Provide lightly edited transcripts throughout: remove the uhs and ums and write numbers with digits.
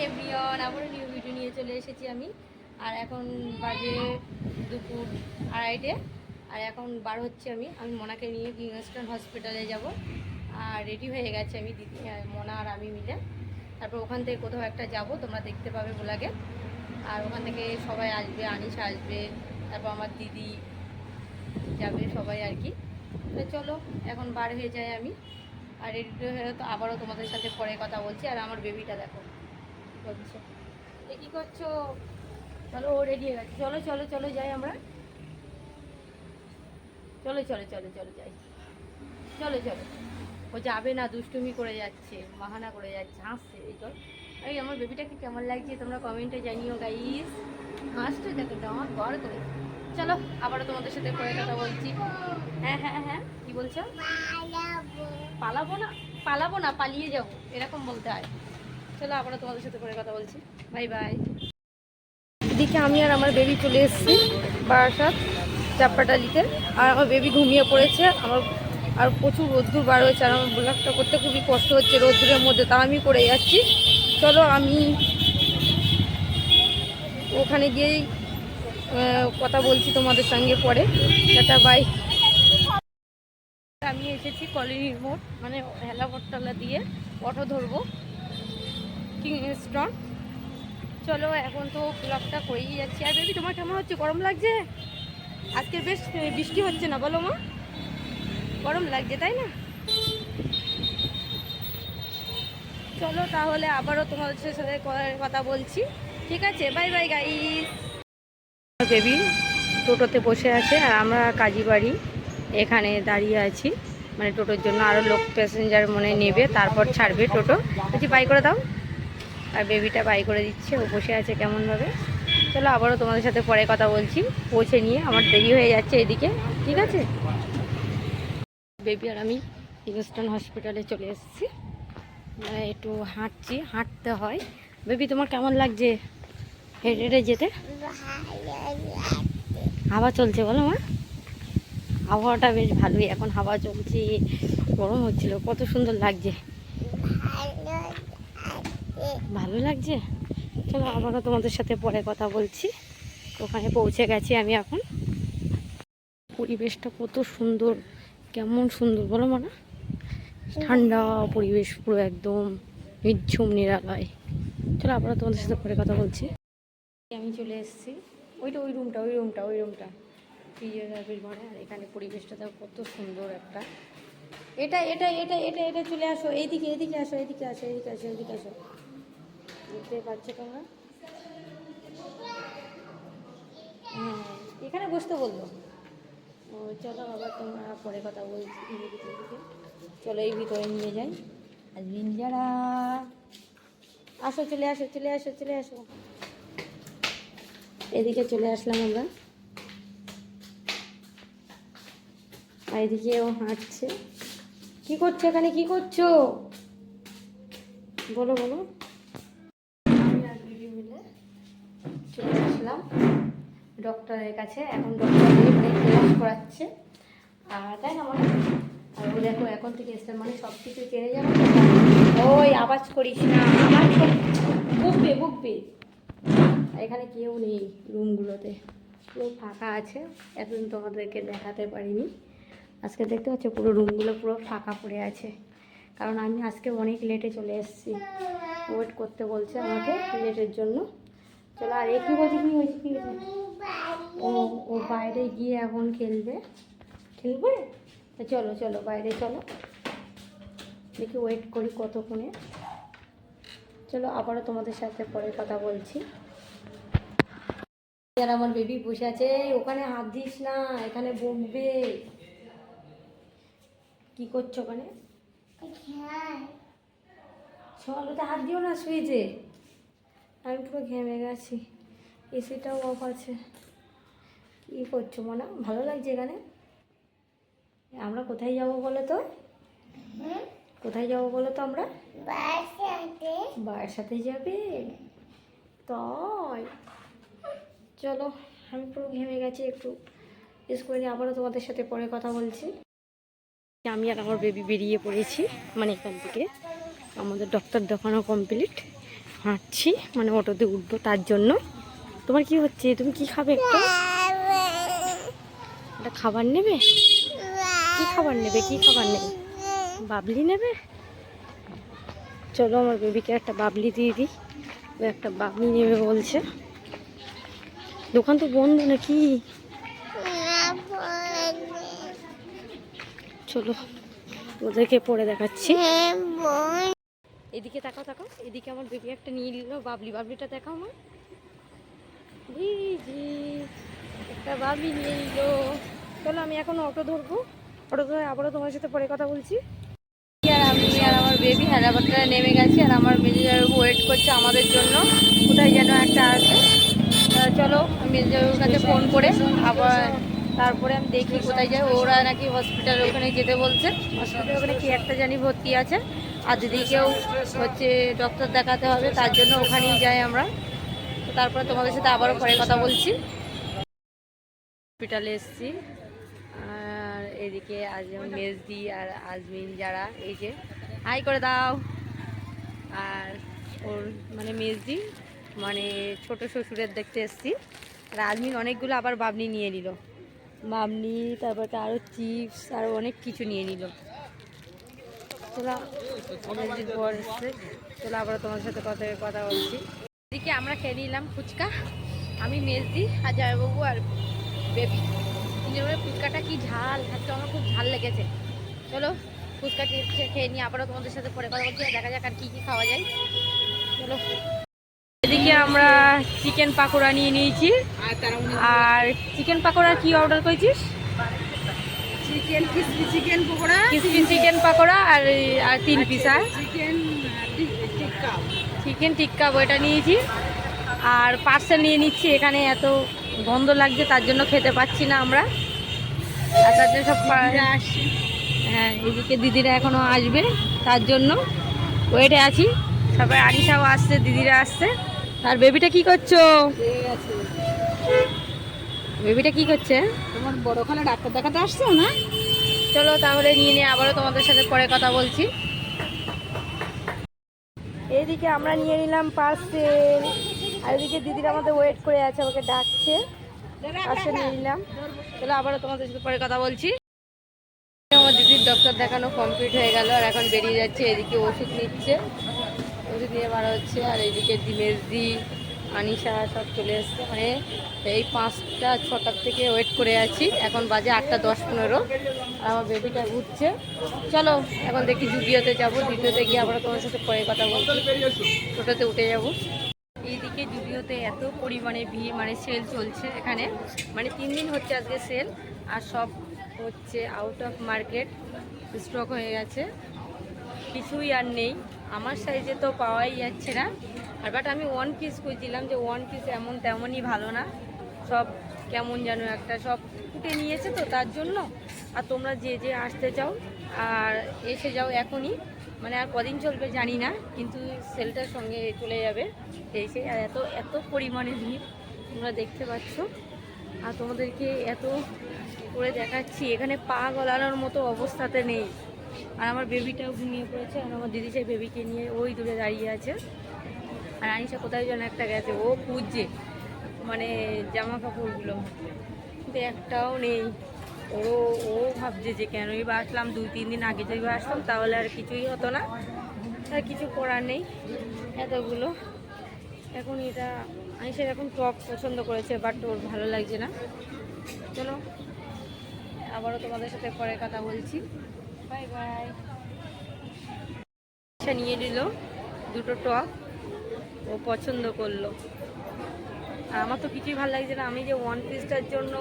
Everyone, আবারও new video নিয়ে চলে এসেছি আমি। আর এখন বাজে দুপুর 2:30, আর এখন বার হচ্ছে আমি মোনাকে নিয়ে কিংস্টন হসপিটালে যাব। আর রেডি হয়ে গেছে আমি, দিদি মোনা আর আমি মিলে। তারপর ওখান থেকে কোথাও একটা যাব, তোমরা দেখতে পাবে ব্লগে। আর ওখান থেকে সবাই আসবে, আনিশা আসবে, তারপর আমার দিদি যাবে, সবাই আর কি। তো চলো এখন বার হয়ে যায় আমি। আর রেডি হয়ে তো আবারও তোমাদের সাথে পরে কথা বলছি। আর আমার বেবিটা দেখো বলছে, এ কী করছো? চলো, ও রেডি হয়ে গেছে। চলো চলো চলো যাই আমরা, চলো চলো চলো চলো যাই, চলো চলো। ও যাবে না, দুষ্টুমি করে যাচ্ছে, বাহানা করে যাচ্ছে, হাসছে। এই চল। এই আমার বেবিটাকে কেমন লাগছে তোমরা কমেন্টে জানিও গাইস। হাসছে দেখো, আমার বড় করে। চলো আবারও তোমাদের সাথে পরে কথা বলছি। হ্যাঁ হ্যাঁ হ্যাঁ, কি বলছো? পালাবো না, পালাবো না, পালিয়ে যাবো, এরকম বলতে হয়। চলো আবারও তোমাদের সাথে পরে কথা বলছি। Bye bye. এদিকে আমি আর আমার বেবি চলে এসেছি বারাসাত চাপ্পাটালিতে। আর আমার বেবি ঘুমিয়ে পড়েছে। আমার আর প্রচুর রোদ্দুর বার হয়েছে, আর আমার ব্লগটা করতে খুবই কষ্ট হচ্ছে রোদ্দুরের মধ্যে, তা আমি করে যাচ্ছি। চলো আমি ওখানে গিয়েই কথা বলছি তোমাদের সঙ্গে পরে। Tata bye. আমি এসেছি কলোনির মোড়, মানে হেলাবরতলা দিয়ে অটো ধরবো কিংস্টন। চলো এখন তো ব্লগটা করেই যাচ্ছি। আর বেবি তোমার কেমন হচ্ছে? গরম লাগছে? আজকে বেশ বৃষ্টি হচ্ছে না, বলো মা? গরম লাগছে তাই না? চলো তাহলে আবারও তোমাদের সাথে কথা বলছি, ঠিক আছে? Bye bye guys. বেবি টোটোতে বসে আছে, আর আমরা কাজীবাড়ি এখানে দাঁড়িয়ে আছি, মানে টোটোর জন্য আরও লোক প্যাসেঞ্জার মনে নেবে, তারপর ছাড়বে টোটো। বলছি বাই করে দাও। আর বেবিটা বাই করে দিচ্ছে, ও বসে আছে কেমনভাবে। চলো আবারও তোমাদের সাথে পরে কথা বলছি পৌঁছে নিয়ে, আমার দেরি হয়ে যাচ্ছে এদিকে, ঠিক আছে? বেবি আর আমি কিংস্টন হসপিটালে চলে এসেছি, মানে একটু হাঁটছি, হাঁটতে হয়। বেবি তোমার কেমন লাগছে হেঁটে হেঁটে যেতে? হাওয়া চলছে বলো মা? আবহাওয়াটা বেশ ভালোই, এখন হাওয়া চলছে, গরম হচ্ছিল, কত সুন্দর লাগছে। ভালো লাগছে। চলো আবারও তোমাদের সাথে পরে কথা বলছি। ওখানে পৌঁছে গেছি আমি এখন। পরিবেশটা কত সুন্দর, কেমন সুন্দর বলো মা? ঠান্ডা পরিবেশ, পুরো একদম নিঝুম নিরালায়। চলো আবারও তোমাদের সাথে পরে কথা বলছি। আমি চলে এসেছি, ওই রুমটা ফিজিওথেরাপির ঘরে। আর এখানে পরিবেশটা দেখো কত সুন্দর একটা। এটা চলে আসো, এইদিকে আসো, এদিকে আসো। দেখতে পাচ্ছ তোমরা? হ্যাঁ, এখানে বসতে বললো। ও চলো আবার তোমরা পরে কথা বলছি। এদিকে চলো, এই ভিতরে নিয়ে যাই। আর নিঞ্জারা আসো, চলে আসো। এদিকে চলে আসলাম আমরা। আর এদিকেও হাঁটছে। কি করছো এখানে, কি করছো বলো? আমি আর দিদি মিলে চলে আসলাম ডক্টরের কাছে। এখন ডক্টর মানে ক্লাস করাচ্ছে, আর তাই না মনে? আর ও দেখো এখন থেকে এসছে, মানে সব কিছু চেনে যাবে। ওই আওয়াজ করিস না, বকবে। এখানে কেউ নেই, রুমগুলোতে পুরো ফাঁকা আছে। এখন তোমাদেরকে দেখাতে পারিনি। আজকে দেখতে পাচ্ছ পুরো রুমগুলো পুরো ফাঁকা পড়ে আছে, কারণ আমি আজকে অনেক লেটে চলে এসেছি। ওয়েট করতে বলছে আমাকে লেটের জন্য। চলো, আর কি হয়েছে ও বাইরে গিয়ে এখন খেলবে। চলো বাইরে চলো, দেখি ওয়েট করি কতক্ষণে। চলো আবারও তোমাদের সাথে পরে কথা বলছি। আর আমার বেবি বসে আছে, ওখানে হাত দিস না, এখানে বকবে। কি করছো ওখানে? চল, ওটা হাত দিও না সুইচে। আমি পুরো ঘেমে গেছি, এসিটাও অফ আছে। কি করছো মনা? ভালো লাগছে এখানে? আমরা কোথায় যাবো বলো তো? আমরা বাবার সাথে যাবে? তাই চলো, আমি পুরো ঘেমে গেছি, একটু রেস্ট করে নিয়ে আবারও তোমাদের সাথে পরে কথা বলছি। আমি আর আমার বেবি বেরিয়ে পড়েছি, মানে এখান থেকে আমাদের ডক্টর দেখানো কমপ্লিট। হাঁটছি, মানে অটোতে উঠবো তার জন্য। তোমার কি হচ্ছে? তুমি কি খাবে? একটা খাবার নেবে? কি খাবার নেবে? কি খাবার নেবে? বাবলি নেবে? চলো আমার বেবিকে একটা বাবলি দিয়ে দিই। ও একটা বাবলি নেবে বলছে। দোকান তো বন্ধ নাকি? চলো ওদেরকে পরে দেখাচ্ছি। এদিকে তাকাও তাকাও, এদিকে আমার বেবি একটা নিয়ে নিল বাবলি। বাবলিটা দেখাও মা। জি একটা বাবলি নিয়ে নিল। চলো আমি এখন অটো ধরবো, অটো ধরে আবারও তোমার সাথে পরে কথা বলছি। আর আমি আর আমার বেবি হায়দ্রাবাদটা নেমে গেছি, আর আমার মেজর ওয়েট করছে আমাদের জন্য, কোথায় যেন একটা আছে। চলো আমি মেজরের কাছে ফোন করে আবার তারপরে আমি দেখি কোথায় যাই। ওরা নাকি হসপিটালে ওখানে যেতে বলছে, হসপিটালে ওখানে কি একটা জানি ভর্তি আছে, আর দিদিকেও হচ্ছে ডক্টর দেখাতে হবে, তার জন্য ওখানেই যাই আমরা। তো তারপরে তোমাদের সাথে আবারও পরে কথা বলছি। হসপিটালে এসেছি, আর এদিকে আজ মেজদি আর আজমিন যারা, এই যে হাই করে দাও। আর ওর মানে মেজদি মানে ছোট শ্বশুরের দেখতে এসেছি। আর আজমিন অনেকগুলো আবার বাবনি নিয়ে নিল, বাবনি তারপরে আরও চিপস আরও অনেক কিছু নিয়ে নিল। চলো অনেকদিন পর এসছে, চলো আবার তোমার সাথে কথা বলছি। এদিকে আমরা খেয়ে নিলাম ফুচকা, আমি মেজদি আর জয়বাবু আর বেবি তিনজনের। ফুচকাটা কি ঝাল, আজকে আমার খুব ঝাল লেগেছে। চলো ফুচকা খেয়ে নিয়ে আবারও তোমাদের সাথে পরে কথা বলছি, দেখা যাক আর কী কী খাওয়া যায়। চলো এদিকে আমরা চিকেন পাকোড়া নিয়ে নিয়েছি। আর চিকেন পাকোড়া কি অর্ডার করেছিস? চিকেন পাকোড়া আর 3 পিস, আর চিকেন টিক্কা ওইটা নিয়েছি। আর পার্সেল নিয়ে নিচ্ছি, এখানে এত গন্ধ লাগছে তার জন্য খেতে পাচ্ছি না আমরা। আর তার জন্য সব হ্যাঁ এদিকে দিদিরা এখনো আসবে, তার জন্য ওয়েটে আছি। সবাই আনিসাও আসছে, দিদিরা আসছে। আর বেবিটা কি করছো? বেবিটা কি করছে? তোমার বড় খালা ডাক্তার দেখাতে আসছো না? চলো তাহলে নিয়ে নিয়ে আবারও তোমাদের সাথে পরে কথা বলছি। এইদিকে আমরা নিয়ে নিলাম পার্সেল, আর এদিকে দিদিরা আমাদের ওয়েট করে আছে, আমাকে ডাকছে, পার্সেল নিয়ে নিলাম। চলো আবারও তোমাদের সাথে পরে কথা বলছি। আমার দিদির ডক্টর দেখানো কমপ্লিট হয়ে গেল, আর এখন বেরিয়ে যাচ্ছে। এদিকে ওষুধ নিচ্ছে, ওষুধ নিয়ে বার হচ্ছে। আর এইদিকে মেজদি আনিশা সব চলে এসছে, মানে এই 5টা 6টার থেকে ওয়েট করে আছি। এখন বাজে 8টা 10-15, আর আমার বেবিটা ঘুরছে। চলো এখন দেখি জুডিওতে যাবো, জুডিওতে গিয়ে আবার তোমার সাথে পরে কথা বলছি। টোটোতে উঠে যাব। এইদিকে জুডিওতে এত পরিমাণে ভিড়, মানে সেল চলছে এখানে, মানে 3 দিন হচ্ছে আজকে সেল। আর সব হচ্ছে আউট অফ মার্কেট, স্টক হয়ে গেছে, কিছুই আর নেই। আমার সাইজে তো পাওয়াই যাচ্ছে না। আর বাট আমি 1 পিস খুঁজছিলাম, যে 1 পিস এমন তেমনই ভালো না, সব কেমন যেন একটা সব ফুটে নিয়েছে, তো তার জন্য। আর তোমরা যে যে আসতে চাও আর এসে যাও এখনই, মানে আর কদিন চলবে জানি না, কিন্তু সেলটার সঙ্গে চলে যাবে এসে। আর এত এত পরিমাণে ভিড় তোমরা দেখতে পাচ্ছ, আর তোমাদেরকে এত করে দেখাচ্ছি, এখানে পা গলানোর মতো অবস্থাতে নেই। আর আমার বেবিটাও ঘুমিয়ে পড়েছে, আর আমার দিদি সেই বেবিকে নিয়ে ওই দূরে দাঁড়িয়ে আছে। আর আনিশা কোথায় যেন একটা গেছে, ও খুঁজছে মানে জামা কাপড়গুলো, কিন্তু একটাও নেই। ও ও ভাবছে যে কেনই বা আসলাম, 2-3 দিন আগে যদি বা আসতাম তাহলে আর কিছুই হতো না। আর কিছু করার নেই, এতগুলো। এখন এটা আনিশা এখন টপ পছন্দ করেছে, বাট ওর ভালো লাগছে না। চলো আবারও তোমাদের সাথে পরে কথা বলছি, বাই বাই। আচ্ছা নিয়ে নিল 2টো টপ, ও পছন্দ করলো। আর আমার তো কিছুই ভালো লাগছে না, আমি যে 1 পিসটার জন্য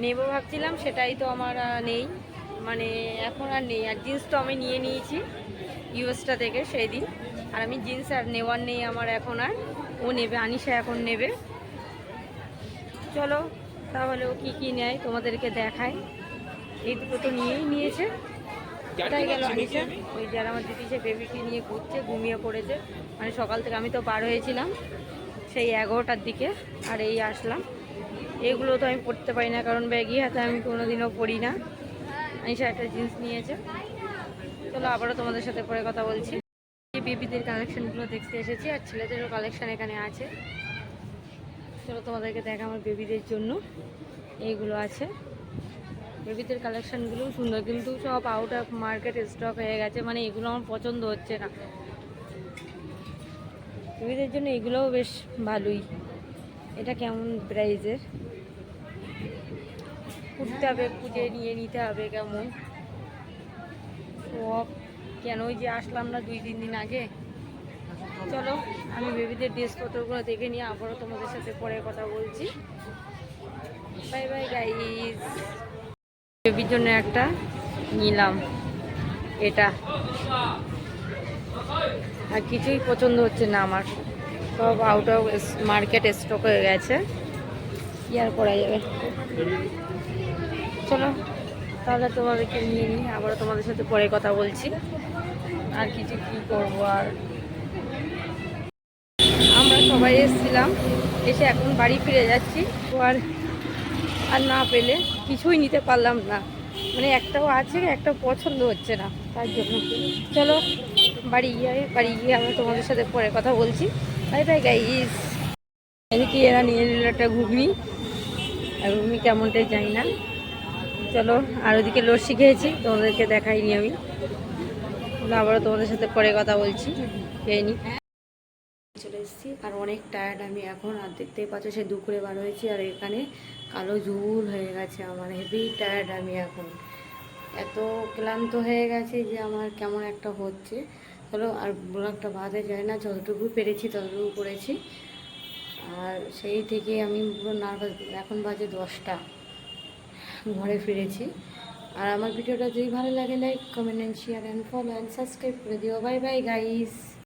নেব ভাবছিলাম সেটাই তো আমার নেই, মানে এখন আর নেই। আর জিন্স তো আমি নিয়ে নিয়েছি ইউএসটা থেকে সেই দিন, আর আমি জিন্স আর নেওয়ার নেই আমার এখন আর। ও নেবে, আনিশা এখন নেবে। চলো তাহলে ও কী নেয় তোমাদেরকে দেখায়। এই দুটো তো নিয়েই নিয়েছে। কোথায় গেল আনিশা? ওই যারা আমার দিদি সে বেবিকে নিয়ে ঘুরছে, ঘুমিয়ে পড়েছে। মানে সকাল থেকে আমি তো বার হয়েছিলাম সেই 11টার দিকে, আর এই আসলাম। এগুলো তো আমি পরতে পারি না, কারণ ব্যাগি হাতে আমি কোনোদিনও পরি না। আনিশা একটা জিন্স নিয়েছে। চলো আবারও তোমাদের সাথে পরে কথা বলছি। এই বেবিদের কালেকশনগুলো দেখতে এসেছি, আর ছেলেদেরও কালেকশন এখানে আছে। চলো তোমাদেরকে দেখা আমার বেবিদের জন্য এইগুলো আছে। বেবিদের কালেকশনগুলো সুন্দর, কিন্তু সব আউট অফ মার্কেট স্টক হয়ে গেছে, মানে এগুলো আমার পছন্দ হচ্ছে না। বেবিদের জন্য এগুলোও বেশ ভালোই। এটা কেমন প্রাইজের? খুঁজতে হবে, খুঁজে নিয়ে নিতে হবে কেমন সব। কেন ওই যে আসলাম না 2-3 দিন আগে। চলো আমি বেবিদের ড্রেসপত্রগুলো দেখে নিয়ে আবারও তোমাদের সাথে পরে কথা বলছি। Bye bye guys. বেবির জন্য একটা নিলাম, এটা আর কিছুই পছন্দ হচ্ছে না আমার, সব আউট অফ মার্কেট স্টক হয়ে গেছে, কি আর করা যাবে। চলো তাহলে তোমাদেরকে নিয়ে নিই, আবারও তোমাদের সাথে পরে কথা বলছি। আর কিছু কি করবো, আর আমরা সবাই এসেছিলাম, এসে এখন বাড়ি ফিরে যাচ্ছি। তো আর না পেলে কিছুই নিতে পারলাম না, মানে একটাও আছে, একটা পছন্দ হচ্ছে না, তার জন্য। চলো বাড়ি গিয়ে আমরা তোমাদের সাথে পরে কথা বলছি। Bye bye guys. এদিকে এরা নিয়ে নিল একটা ঘুগনি, আর ঘুগনি কেমনটাই জানি না। চলো, আর ওদিকে লস্যি খেয়েছি, তোমাদেরকে দেখাইনি আমি, আবারও তোমাদের সাথে পরে কথা বলছি। খেয়ে নি, চলে এসেছি, আর অনেক টায়ার্ড আমি এখন। আর দেখতেই পাচ্ছ সে দুপুরে বার হয়েছি, আর এখানে কালো ঝুল হয়ে গেছে আমার, হেভি টায়ার্ড আমি এখন, এত ক্লান্ত হয়ে গেছে যে আমার কেমন একটা হচ্ছে। চলো আর ব্লগটা বাদে যায় না, যতটুকু পেরেছি ততটুকু করেছি। আর সেই থেকে আমি পুরো নার্ভাস। এখন বাজে 10টা, ঘরে ফিরেছি। আর আমার ভিডিওটা যদি ভালো লাগে like comment and share and follow and subscribe করে দিও। Bye bye guys.